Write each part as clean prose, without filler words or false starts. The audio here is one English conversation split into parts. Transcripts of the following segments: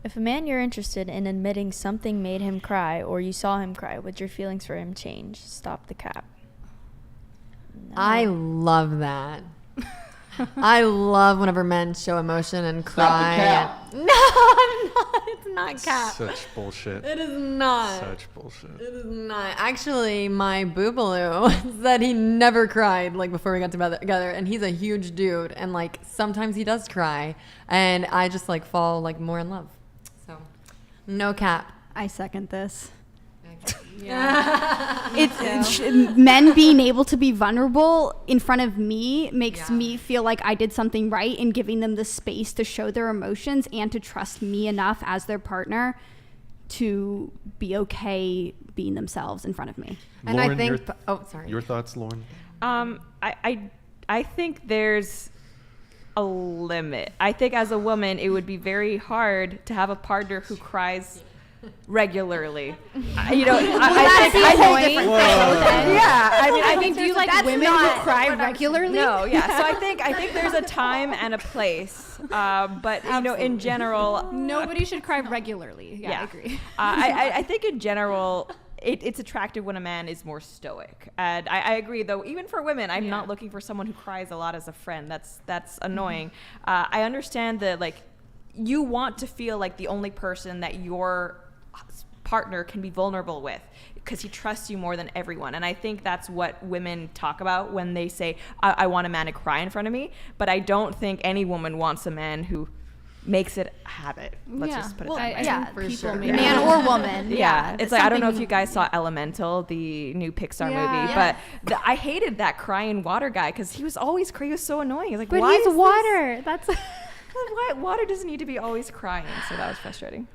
If a man you're interested in admitting something made him cry or you saw him cry, would your feelings for him change? Stop the cap. No. I love that. I love whenever men show emotion and cry. Stop the cap. No, I'm not. It's not cap. Such bullshit. It is not. Such bullshit. It is not. Actually, my boobaloo said he never cried like before we got together, and he's a huge dude, and like sometimes he does cry, and I just like fall like more in love. So, no cap. I second this. Yeah. Men being able to be vulnerable in front of me makes Yeah. me feel like I did something right in giving them the space to show their emotions and to trust me enough as their partner to be okay being themselves in front of me. And Lauren, I think. Sorry. Your thoughts, Lauren? I think there's a limit. I think as a woman, it would be very hard to have a partner who cries regularly. You know, I think yeah. I mean, I think do you like women who cry regularly? no, yeah. So I think there's a time and a place. But you know, in general, Nobody should cry regularly. Yeah, I agree. I think in general, it's attractive when a man is more stoic. And I agree, though, even for women, I'm not looking for someone who cries a lot as a friend. That's annoying. I understand that, like, you want to feel like the only person that your partner can be vulnerable with because he trusts you more than everyone. And I think that's what women talk about when they say, I want a man to cry in front of me. But I don't think any woman wants a man who makes it a habit. Let's just put it that way. Yeah, for people sure. maybe. Man or woman. Yeah, it's like, I don't know if something- you guys saw Elemental, the new Pixar Yeah. movie, but I hated that crying water guy because he was always crazy. He was so annoying. He's like, But why he's is water. That's why water doesn't need to be always crying? So that was frustrating.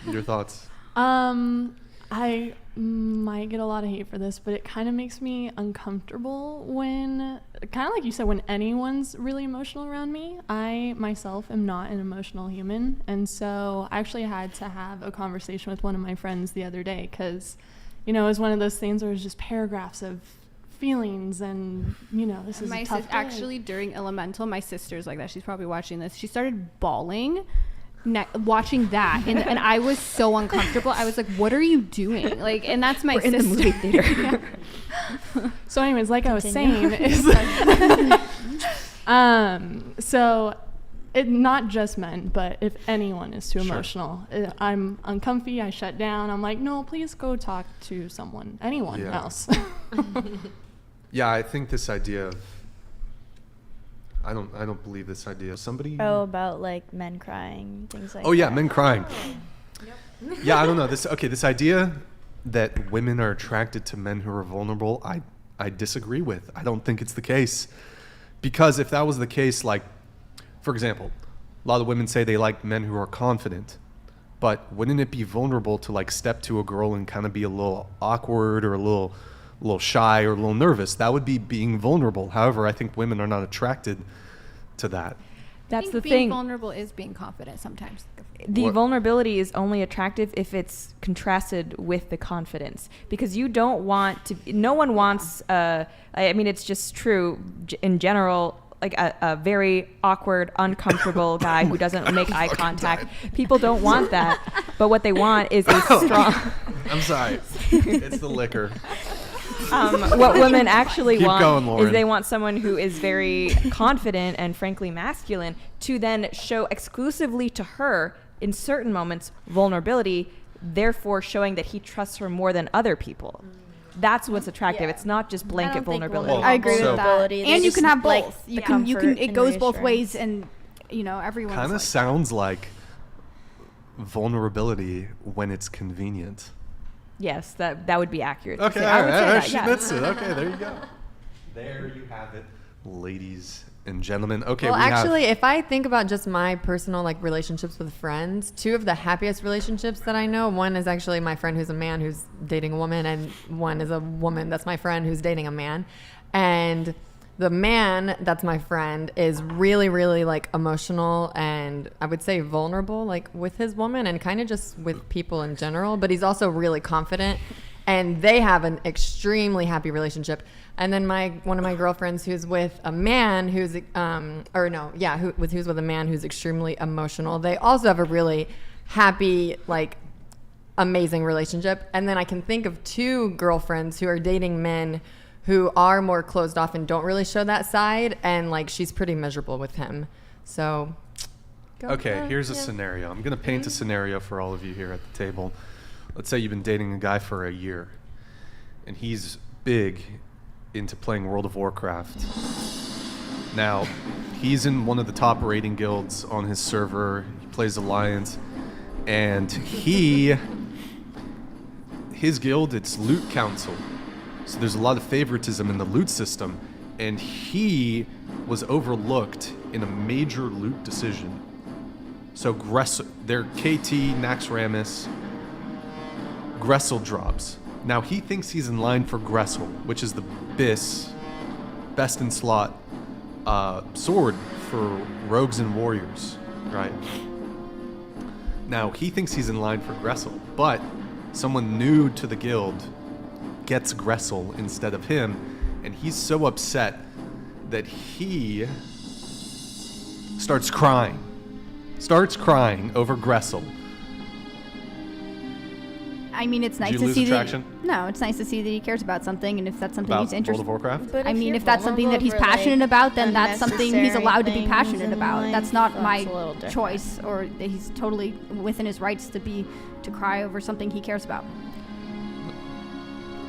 Your thoughts? I might get a lot of hate for this, but it kind of makes me uncomfortable when, kind of like you said, when anyone's really emotional around me. I myself am not an emotional human, and so I actually had to have a conversation with one of my friends the other day because, you know, it was one of those things where it was just paragraphs of feelings and, you know, this is a tough day. actually during Elemental, my sister's like that. She's probably watching this. She started bawling watching that, and I was so uncomfortable. I was like, what are you doing? Like, and that's my sister. In the movie theater. So anyways, like I was saying, is so it not just men, but if anyone is too emotional, I'm uncomfy, I shut down. I'm like, no, please go talk to someone, anyone else. Yeah, I think this idea of I don't believe this idea. Somebody about like men crying, things like Oh yeah, that. men crying. Yeah, I don't know. This idea that women are attracted to men who are vulnerable, I disagree with. I don't think it's the case. Because if that was the case, like, for example, a lot of women say they like men who are confident. But wouldn't it be vulnerable to like step to a girl and kind of be a little awkward or a little shy or a little nervous? That would be being vulnerable. However, I think women are not attracted to that. That's the being thing. vulnerable is being confident sometimes. The What- vulnerability is only attractive if it's contrasted with the confidence, because you don't want to. No one wants. I mean, it's just true in general. Like a very awkward, uncomfortable guy who doesn't make eye contact. People don't want that, but what they want is a strong. I'm sorry. It's the liquor. What women actually Keep want going, Lauren. is they want someone who is very confident and frankly masculine to then show exclusively to her in certain moments vulnerability, therefore showing that he trusts her more than other people. That's what's attractive. It's not just blanket vulnerability. Well, I agree so- with that. Vulnerability, they And you just can have like both. the You can. comfort It and goes both reassurance. ways, and you know everyone's Kind of like, sounds like vulnerability when it's convenient. Yes, that would be accurate. to Okay, say. all I would right, say all right, that, she yeah. admits it. Okay, there you go. There you have it, ladies and gentlemen. Okay, Well, we actually, have, if I think about just my personal like relationships with friends, two of the happiest relationships that I know, one is actually my friend who's a man who's dating a woman, and one is a woman that's my friend who's dating a man. And the man that's my friend is really, really like emotional and I would say vulnerable, like with his woman and kind of just with people in general. But he's also really confident. and they have an extremely happy relationship. And then one of my girlfriends who's with a man who's who's with a man who's extremely emotional. They also have a really happy, like, amazing relationship. And then I can think of 2 girlfriends who are dating men who are more closed off and don't really show that side, and like she's pretty miserable with him. So Okay, here's a scenario. I'm going to paint a scenario for all of you here at the table. Let's say you've been dating a guy for a year, and he's big into playing World of Warcraft. Now, he's in one of the top raiding guilds on his server. He plays Alliance, and his guild, it's Loot Council. So there's a lot of favoritism in the loot system, and he was overlooked in a major loot decision. So their KT, Naxxramas, Gressel drops. Now he thinks he's in line for Gressel, which is the best in slot sword for rogues and warriors, right? Now he thinks he's in line for Gressel, but someone new to the guild gets Gressel instead of him, and he's so upset that he starts crying over Gressel. I mean, it's nice you to lose see attraction? it's nice to see that he cares about something, and if that's something About he's interested. World of Warcraft? But I mean, you're if that's something that he's vulnerable for, passionate like, about, then that's something he's allowed to be unnecessary passionate things about. in That's life, not that's my a little different. choice, or that he's totally within his rights to cry over something he cares about.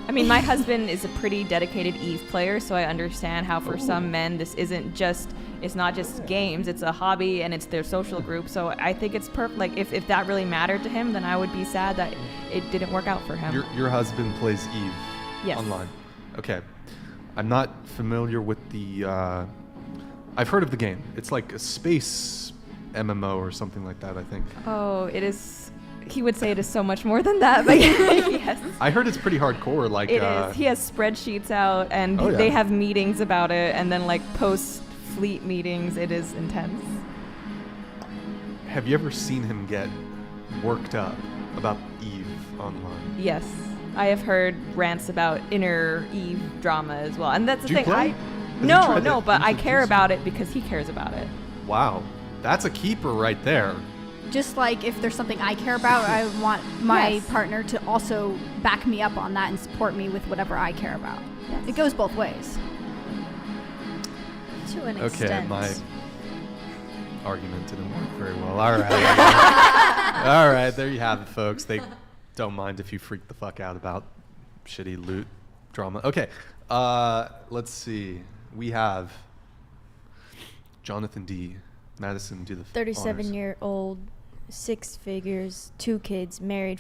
I mean, my husband is a pretty dedicated Eve player, so I understand how for some men this it's not just games, it's a hobby and it's their social group. So I think it's perfect. Like if that really mattered to him, then I would be sad that it didn't work out for him. Your husband plays Eve Yes. online. Okay. I'm not familiar with the I've heard of the game. It's like a space MMO or something like that, I think. Oh, it is. He would say it is so much more than that, but yes. I heard it's pretty hardcore. Like It is. He has spreadsheets out, and Oh, yeah. they have meetings about it, and then like post-fleet meetings. It is intense. Have you ever seen him get worked up about Eve online? Yes, I have heard rants about inner Eve drama as well, and that's the Do you thing. play? I Has he no, tried no, to but I care introduce about it because he cares about it. Wow. That's a keeper right there. Just like if there's something I care about, I want my Yes. partner to also back me up on that and support me with whatever I care about. Yes. It goes both ways. To an Okay, extent. my argument didn't work very well. All right. All right, there you have it, folks. They don't mind if you freak the fuck out about shitty loot drama. Okay, let's see. We have Jonathan D. Madison, do the honors. 37-year-old, 6 figures, 2 kids, married